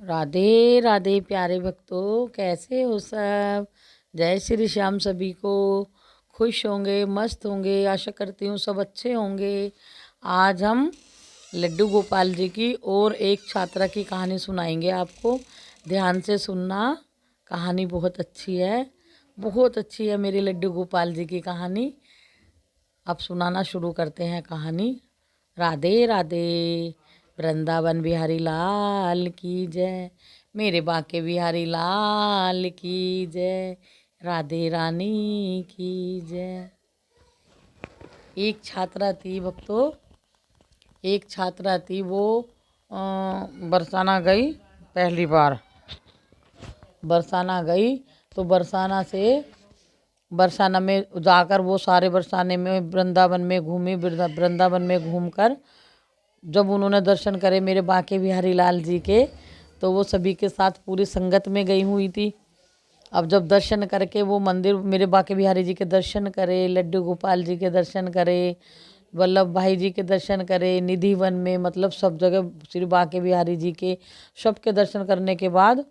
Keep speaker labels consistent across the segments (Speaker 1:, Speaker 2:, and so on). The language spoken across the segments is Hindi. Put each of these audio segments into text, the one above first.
Speaker 1: राधे राधे प्यारे भक्तों, कैसे हो सब। जय श्री श्याम। सभी को खुश होंगे, मस्त होंगे। आशा करती हूँ सब अच्छे होंगे। आज हम लड्डू गोपाल जी की और एक छात्रा की कहानी सुनाएंगे आपको। ध्यान से सुनना, कहानी बहुत अच्छी है, बहुत अच्छी है मेरे लड्डू गोपाल जी की कहानी। अब सुनाना शुरू करते हैं कहानी। राधे राधे। वृंदावन बिहारी लाल की जय, मेरे बाके बिहारी लाल की जय, राधे रानी की जय। एक छात्रा थी भक्तों, एक छात्रा थी। वो बरसाना गई पहली बार। बरसाना गई तो बरसाना में जाकर वो सारे बरसाने में वृंदावन में घूमी। वृंदावन में घूमकर जब उन्होंने दर्शन करे मेरे बाके बिहारी लाल जी के, तो वो सभी के साथ पूरी संगत में गई हुई थी। अब जब दर्शन करके वो मंदिर मेरे बाके बिहारी जी के दर्शन करे, लड्डू गोपाल जी के दर्शन करे, वल्लभ भाई जी के दर्शन करे, निधि वन में, मतलब सब जगह श्री बाके बिहारी जी के सबके दर्शन करने के बाद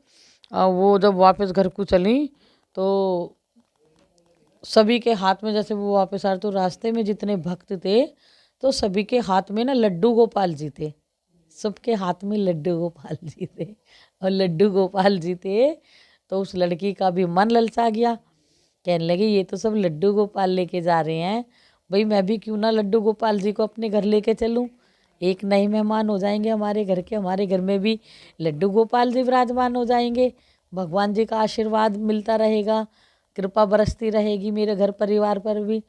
Speaker 1: वो जब वापस घर को चली तो सभी के हाथ में, जैसे वो वापस आ रहे तो रास्ते में जितने भक्त थे तो सभी के हाथ में ना लड्डू गोपाल जी थे। सबके हाथ में लड्डू गोपाल जी थे। और लड्डू गोपाल जी थे तो उस लड़की का भी मन ललचा गया। कहने लगी ये तो सब लड्डू गोपाल लेके जा रहे हैं, भाई मैं भी क्यों ना लड्डू गोपाल जी को अपने घर लेके चलूं। एक नए मेहमान हो जाएंगे हमारे घर के, हमारे घर में भी लड्डू गोपाल जी विराजमान हो जाएंगे। भगवान जी का आशीर्वाद मिलता रहेगा, कृपा बरसती रहेगी मेरे घर परिवार पर भी।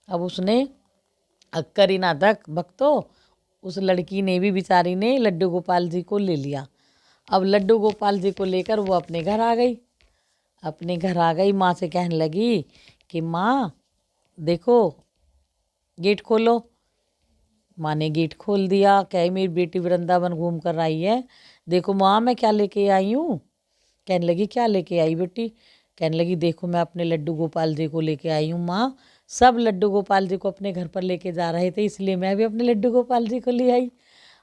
Speaker 1: अब उसने अक्कर ही ना तक भक्तों, उस लड़की ने भी, बेचारी ने लड्डू गोपाल जी को ले लिया। अब लड्डू गोपाल जी को लेकर वो अपने घर आ गई। अपने घर आ गई, माँ से कहने लगी कि माँ देखो गेट खोलो। माँ ने गेट खोल दिया। कहे मेरी बेटी वृंदावन घूम कर आई है, देखो माँ मैं क्या लेके आई हूँ। कहने लगी क्या लेके आई बेटी। कहने लगी देखो मैं अपने लड्डू गोपाल जी को लेके आई हूँ माँ। सब लड्डू गोपाल जी को अपने घर पर लेके जा रहे थे, इसलिए मैं भी अपने लड्डू गोपाल जी को ले आई।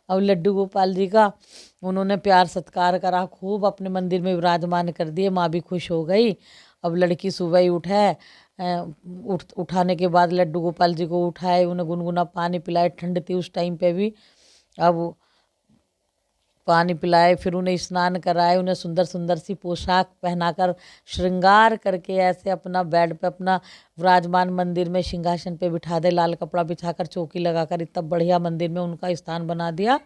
Speaker 1: अब लड्डू गोपाल जी का उन्होंने प्यार सत्कार करा, खूब अपने मंदिर में विराजमान कर दिए। माँ भी खुश हो गई। अब लड़की सुबह ही उठाने के बाद लड्डू गोपाल जी को उठाए, उन्हें गुनगुना पानी पिलाए, ठंड थी उस टाइम पे भी। अब पानी पिलाए, फिर उन्हें स्नान कराए, उन्हें सुंदर सुंदर सी पोशाक पहनाकर श्रृंगार करके ऐसे अपना बेड पे, अपना विराजमान मंदिर में सिंहासन पे बिठा दे, लाल कपड़ा बिछाकर चौकी लगाकर इतना बढ़िया मंदिर में उनका स्थान बना दिया।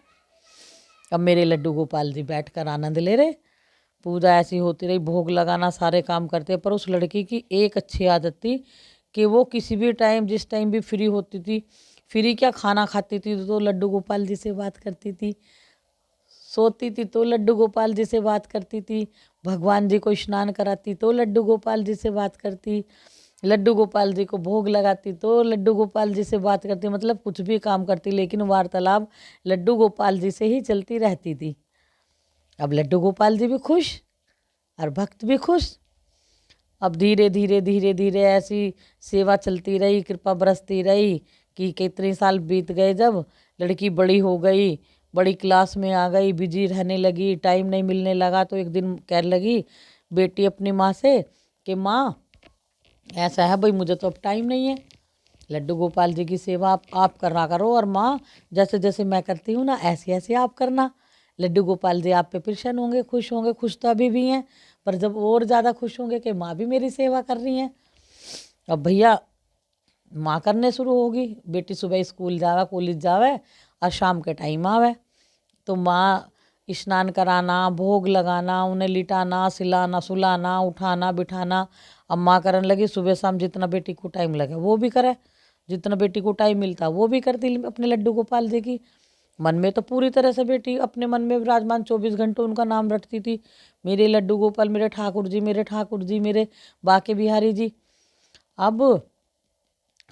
Speaker 1: अब मेरे लड्डू गोपाल जी बैठ कर आनंद ले रहे। पूजा ऐसी होती रही, भोग लगाना, सारे काम करते। पर उस लड़की की एक अच्छी आदत थी कि वो किसी भी टाइम, जिस टाइम भी फ्री होती थी, फ्री क्या खाना खाती थी तो लड्डू गोपाल जी से बात करती थी, सोती थी तो लड्डू गोपाल जी से बात करती थी, भगवान जी को स्नान कराती तो लड्डू गोपाल जी से बात करती, लड्डू गोपाल जी को भोग लगाती तो लड्डू गोपाल जी से बात करती। मतलब कुछ भी काम करती, लेकिन वार्तालाप लड्डू गोपाल जी से ही चलती रहती थी। अब लड्डू गोपाल जी भी खुश और भक्त भी खुश। अब धीरे धीरे धीरे धीरे ऐसी सेवा चलती रही, कृपा बरसती रही कि कितने साल बीत गए। जब लड़की बड़ी हो गई, बड़ी क्लास में आ गई, बिजी रहने लगी, टाइम नहीं मिलने लगा, तो एक दिन कहने लगी बेटी अपनी माँ से कि माँ ऐसा है भाई, मुझे तो अब टाइम नहीं है, लड्डू गोपाल जी की सेवा आप करा करो, और माँ जैसे जैसे मैं करती हूँ ना ऐसे ऐसे आप करना। लड्डू गोपाल जी आप पे प्रसन्न होंगे, खुश होंगे। खुश तो अभी भी हैं, पर जब और ज़्यादा खुश होंगे कि माँ भी मेरी सेवा कर रही हैं। अब भैया माँ करने शुरू होगी। बेटी सुबह स्कूल जावे, कॉलेज जावे, और शाम के टाइम आवे, तो माँ स्नान कराना, भोग लगाना, उन्हें लिटाना, सिलाना, सुलाना, उठाना, बिठाना। अब माँ करने लगी। सुबह शाम जितना बेटी को टाइम लगे वो भी करे, जितना बेटी को टाइम मिलता वो भी करती अपने लड्डू गोपाल जी की। मन में तो पूरी तरह से बेटी अपने मन में विराजमान 24 घंटे उनका नाम रटती थी, मेरे लड्डू गोपाल, मेरे ठाकुर जी, मेरे ठाकुर जी, मेरे बाके बिहारी जी। अब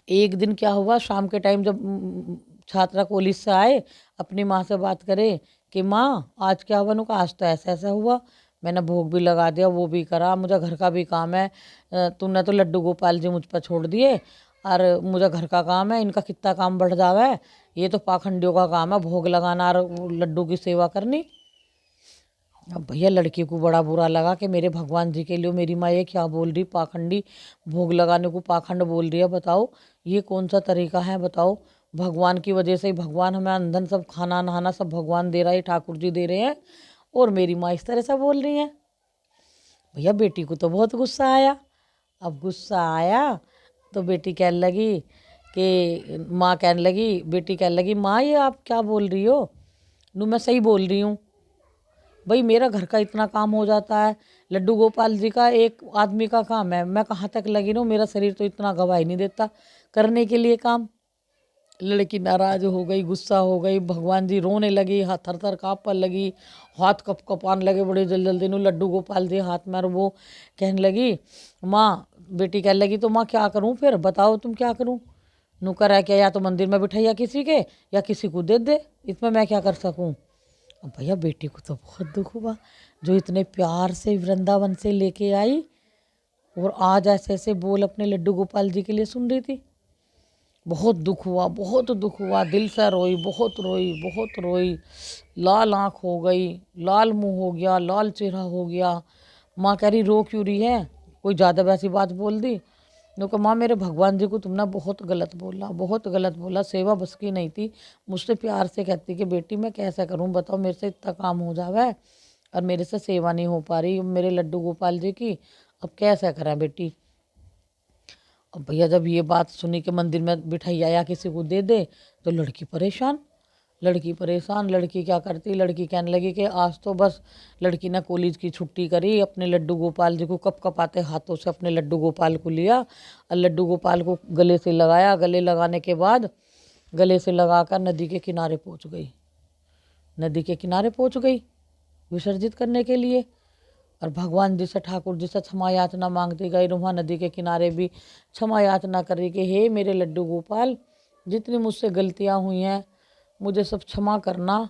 Speaker 1: एक दिन क्या हुआ, शाम के टाइम जब छात्रा कॉलेज से आए, अपनी माँ से बात करे कि माँ आज क्या हुआ। नुका आज तो ऐसा ऐसा हुआ, मैंने भोग भी लगा दिया, वो भी करा, मुझे घर का भी काम है, तूने तो लड्डू गोपाल जी मुझ पर छोड़ दिए, और मुझे घर का काम है, इनका कितना काम बढ़ जावा है, ये तो पाखंडियों का काम है भोग लगाना और लड्डू की सेवा करनी। अब भैया लड़की को बड़ा बुरा लगा कि मेरे भगवान जी के लिए मेरी माँ ये क्या बोल रही, पाखंडी, भोग लगाने को पाखंड बोल रही है। बताओ ये कौन सा तरीका है, बताओ। भगवान की वजह से ही भगवान हमें अंधन सब खाना नहाना सब भगवान दे रहा है, ठाकुर जी दे रहे हैं, और मेरी माँ इस तरह से बोल रही है। भैया बेटी को तो बहुत गुस्सा आया। अब गुस्सा आया तो बेटी कहने लगी कि माँ कहने लगी, बेटी कहने लगी, माँ ये आप क्या बोल रही हो, नू मैं सही बोल रही हूँ। भाई मेरा घर का इतना काम हो जाता है, लड्डू गोपाल जी का एक आदमी का काम है, मैं कहाँ तक लगी रहूँ, मेरा शरीर तो इतना गवाही नहीं देता करने के लिए काम। लड़की नाराज हो गई, गुस्सा हो गई, भगवान जी रोने लगी, हाथ थर थर काँपने लगी, हाथ कप कपाने लगे बड़े जल्दी जल्दी नु लड्डू गोपाल जी हाथ में। और वो कहने लगी, माँ, बेटी कहने लगी, तो माँ क्या करूँ फिर, बताओ तुम क्या करूँ। नू करा क्या, या तो मंदिर में बिठाइया किसी के, या किसी को दे दे, इसमें मैं क्या कर सकूँ। अब भैया बेटी को तो बहुत दुख हुआ, जो इतने प्यार से वृंदावन से लेके आई और आज ऐसे ऐसे बोल अपने लड्डू गोपाल जी के लिए सुन रही थी। बहुत दुख हुआ, बहुत दुख हुआ, दिल से रोई, बहुत रोई, बहुत रोई, लाल आँख हो गई, लाल मुंह हो गया, लाल चेहरा हो गया। माँ कह रही रो क्यों रही है, कोई ज़्यादा वैसी बात बोल दी। नो कहा माँ मेरे भगवान जी को तुमने बहुत गलत बोला, बहुत गलत बोला, सेवा बस की नहीं थी। मुझसे प्यार से कहती कि बेटी मैं कैसा करूँ, बताओ, मेरे से इतना काम हो जावा है और मेरे से सेवा नहीं हो पा रही मेरे लड्डू गोपाल जी की, अब कैसा करें बेटी। अब भैया जब ये बात सुनी कि मंदिर में बिठाइया या किसी को दे दे, तो लड़की परेशान, लड़की परेशान। लड़की क्या करती, लड़की कहने लगी कि आज तो बस, लड़की ने कॉलेज की छुट्टी करी, अपने लड्डू गोपाल जी को कप कपाते हाथों से अपने लड्डू गोपाल को लिया और लड्डू गोपाल को गले से लगाया। गले लगाने के बाद गले से लगाकर नदी के किनारे पहुंच गई, नदी के किनारे पहुंच गई विसर्जित करने के लिए। और भगवान जी से, ठाकुर जी से क्षमा याचना मांगती गई, वहाँ नदी के किनारे भी क्षमा याचना कर रही कि हे मेरे लड्डू गोपाल, जितनी मुझसे गलतियाँ हुई हैं मुझे सब क्षमा करना,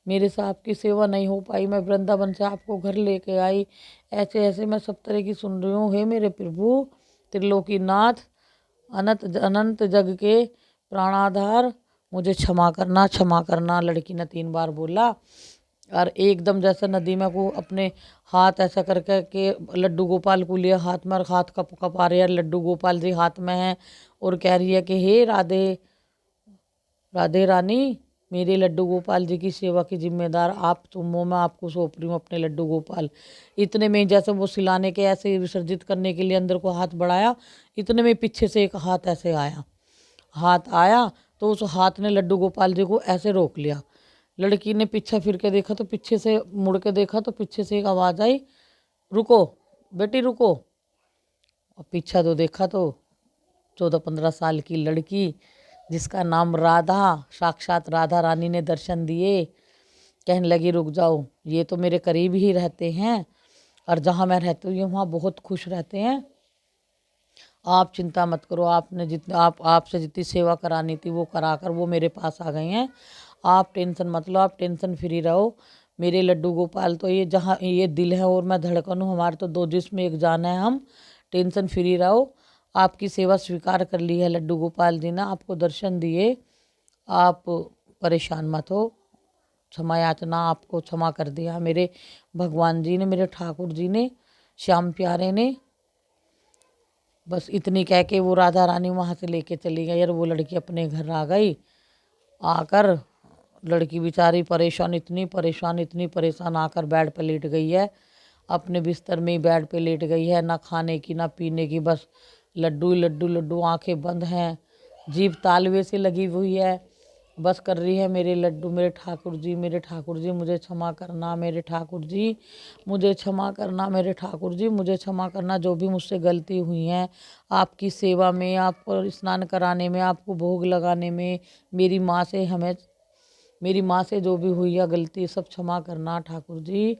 Speaker 1: मेरे से आपकी सेवा नहीं हो पाई, मैं वृंदावन से आपको घर लेके आई, ऐसे ऐसे मैं सब तरह की सुन रही हूँ। हे मेरे प्रभु त्रिलोकीनाथ, अनंत अनंत जग के प्राणाधार, मुझे क्षमा करना, क्षमा करना। लड़की ने 3 बार बोला और एकदम जैसे नदी में को अपने हाथ ऐसा करके के लड्डू गोपाल को लिया हाथ में, और हाथ कप कपा रही है, लड्डू गोपाल जी हाथ में हैं और कह रही है कि हे राधे, राधे रानी, मेरे लड्डू गोपाल जी की सेवा की जिम्मेदार आप तुम हो, मैं आपको सौंप रही हूँ अपने लड्डू गोपाल। इतने में जैसे वो सिलाने के ऐसे विसर्जित करने के लिए अंदर को हाथ बढ़ाया, इतने में पीछे से एक हाथ ऐसे आया, हाथ आया तो उस हाथ ने लड्डू गोपाल जी को ऐसे रोक लिया। लड़की ने पीछे फिर के देखा तो पीछे से मुड़ के देखा तो पीछे से एक आवाज़ आई, रुको बेटी रुको। और पीछा तो देखा तो 14-15 साल की लड़की जिसका नाम राधा, साक्षात राधा रानी ने दर्शन दिए। कहने लगी रुक जाओ, ये तो मेरे करीब ही रहते हैं और जहाँ मैं रहती हूँ वहाँ बहुत खुश रहते हैं, आप चिंता मत करो, आपने जितने आपसे जितनी सेवा करानी थी वो कराकर वो मेरे पास आ गए हैं, आप टेंशन मत लो, आप टेंशन फ्री रहो। मेरे लड्डू गोपाल तो ये जहाँ ये दिल है और मैं धड़कन हूँ, हमारे तो 2 जिस्म एक जान है, हम टेंशन फ्री रहो। आपकी सेवा स्वीकार कर ली है लड्डू गोपाल जी ने, आपको दर्शन दिए, आप परेशान मत हो, क्षमा याचना आपको क्षमा कर दिया मेरे भगवान जी ने, मेरे ठाकुर जी ने, श्याम प्यारे ने। बस इतनी कह के वो राधा रानी वहाँ से लेके चली गई और वो लड़की अपने घर आ गई। आकर लड़की बेचारी परेशान, इतनी परेशान, इतनी परेशान, आकर बेड पे लेट गई है, अपने बिस्तर में ही बेड पे लेट गई है, ना खाने की ना पीने की, बस लड्डू लड्डू लड्डू, आंखें बंद हैं, जीभ तालवे से लगी हुई है, बस कर रही है मेरे लड्डू, मेरे ठाकुर जी, मेरे ठाकुर जी मुझे क्षमा करना, मेरे ठाकुर जी मुझे क्षमा करना, मेरे ठाकुर जी मुझे क्षमा करना, जो भी मुझसे गलती हुई हैं आपकी सेवा में, आपको स्नान कराने में, आपको भोग लगाने में, मेरी माँ से हमें, मेरी माँ से जो भी हुई है गलती सब क्षमा करना ठाकुर जी।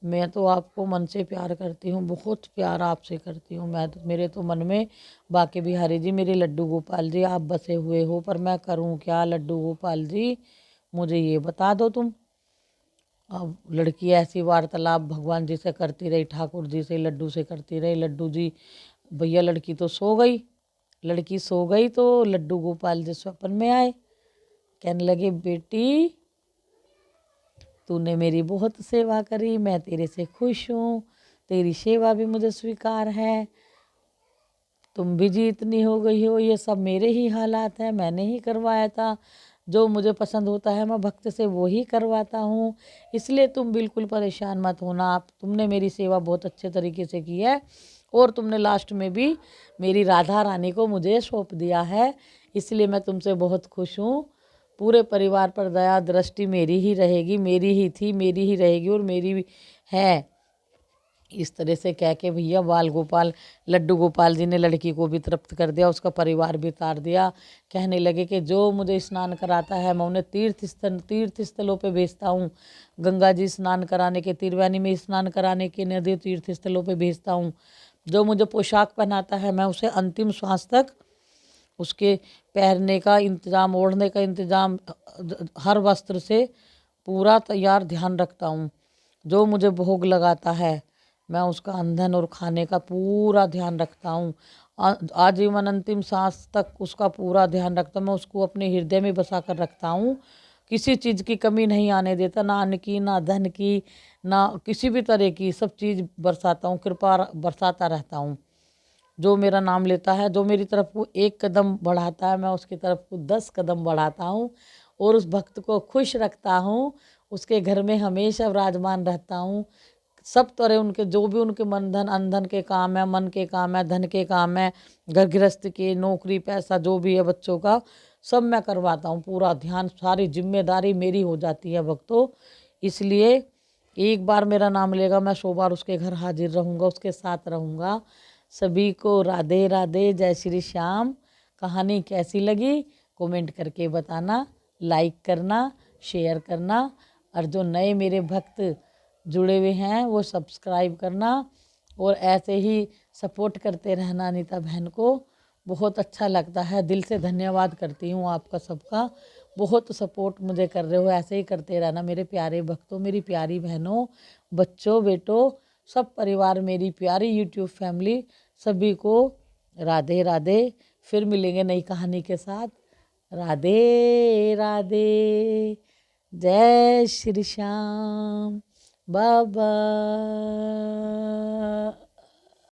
Speaker 1: मैं तो आपको मन से प्यार करती हूँ, बहुत प्यार आपसे करती हूँ मैं तो, मेरे तो मन में बाके बिहारी जी, मेरे लड्डू गोपाल जी आप बसे हुए हो, पर मैं करूँ क्या लड्डू गोपाल जी, मुझे ये बता दो तुम। अब लड़की ऐसी वार्तालाप भगवान जी से करती रही, ठाकुर जी से, लड्डू से करती रही। लड्डू जी भैया लड़की तो सो गई, लड़की सो गई तो लड्डू गोपाल जी स्वप्न में आए, कहने लगे बेटी तूने मेरी बहुत सेवा करी, मैं तेरे से खुश हूँ, तेरी सेवा भी मुझे स्वीकार है। तुम भी जी इतनी हो गई हो, ये सब मेरे ही हालात हैं, मैंने ही करवाया था। जो मुझे पसंद होता है मैं भक्त से वो ही करवाता हूँ, इसलिए तुम बिल्कुल परेशान मत होना। आप तुमने मेरी सेवा बहुत अच्छे तरीके से की है और तुमने लास्ट में भी मेरी राधा रानी को मुझे सौंप दिया है, इसलिए मैं तुमसे बहुत खुश हूँ। पूरे परिवार पर दया दृष्टि मेरी ही रहेगी, मेरी ही थी, मेरी ही रहेगी और मेरी भी है। इस तरह से कह के भैया बाल गोपाल लड्डू गोपाल जी ने लड़की को भी तृप्त कर दिया, उसका परिवार भी तार दिया। कहने लगे कि जो मुझे स्नान कराता है मैं उन्हें तीर्थ स्थलों पे भेजता हूँ। गंगा जी स्नान कराने के, तिरवैनी में स्नान कराने के, नदी तीर्थ स्थलों पे भेजता हूँ। जो मुझे पोशाक पहनाता है मैं उसे अंतिम श्वास तक उसके पहनने का इंतज़ाम, ओढ़ने का इंतज़ाम, हर वस्त्र से पूरा तैयार ध्यान रखता हूँ। जो मुझे भोग लगाता है मैं उसका ईंधन और खाने का पूरा ध्यान रखता हूँ। आजीवन अंतिम सांस तक उसका पूरा ध्यान रखता हूँ। मैं उसको अपने हृदय में बसा कर रखता हूँ, किसी चीज़ की कमी नहीं आने देता, ना अन्न की, ना धन की, ना किसी भी तरह की। सब चीज़ बरसाता हूँ, कृपा बरसाता रहता हूँ। जो मेरा नाम लेता है, जो मेरी तरफ को एक कदम बढ़ाता है मैं उसकी तरफ को 10 कदम बढ़ाता हूँ और उस भक्त को खुश रखता हूँ। उसके घर में हमेशा विराजमान रहता हूँ। सब तरह उनके जो भी उनके मन धन अनधन के काम है, मन के काम है, धन के काम है, घर गृहस्थ के, नौकरी पैसा जो भी है बच्चों का, सब मैं करवाता हूँ। पूरा ध्यान, सारी जिम्मेदारी मेरी हो जाती है भक्तों। इसलिए एक बार मेरा नाम लेगा मैं 100 बार उसके घर हाजिर रहूँगा, उसके साथ रहूँगा। सभी को राधे राधे, जय श्री श्याम। कहानी कैसी लगी कमेंट करके बताना, लाइक करना, शेयर करना, और जो नए मेरे भक्त जुड़े हुए हैं वो सब्सक्राइब करना और ऐसे ही सपोर्ट करते रहना। अनीता बहन को बहुत अच्छा लगता है, दिल से धन्यवाद करती हूँ आपका सबका। बहुत सपोर्ट मुझे कर रहे हो, ऐसे ही करते रहना मेरे प्यारे भक्तों, मेरी प्यारी बहनों, बच्चों, बेटों, सब परिवार, मेरी प्यारी यूट्यूब फैमिली, सभी को राधे राधे। फिर मिलेंगे नई कहानी के साथ। राधे राधे, जय श्री श्याम, बाबा।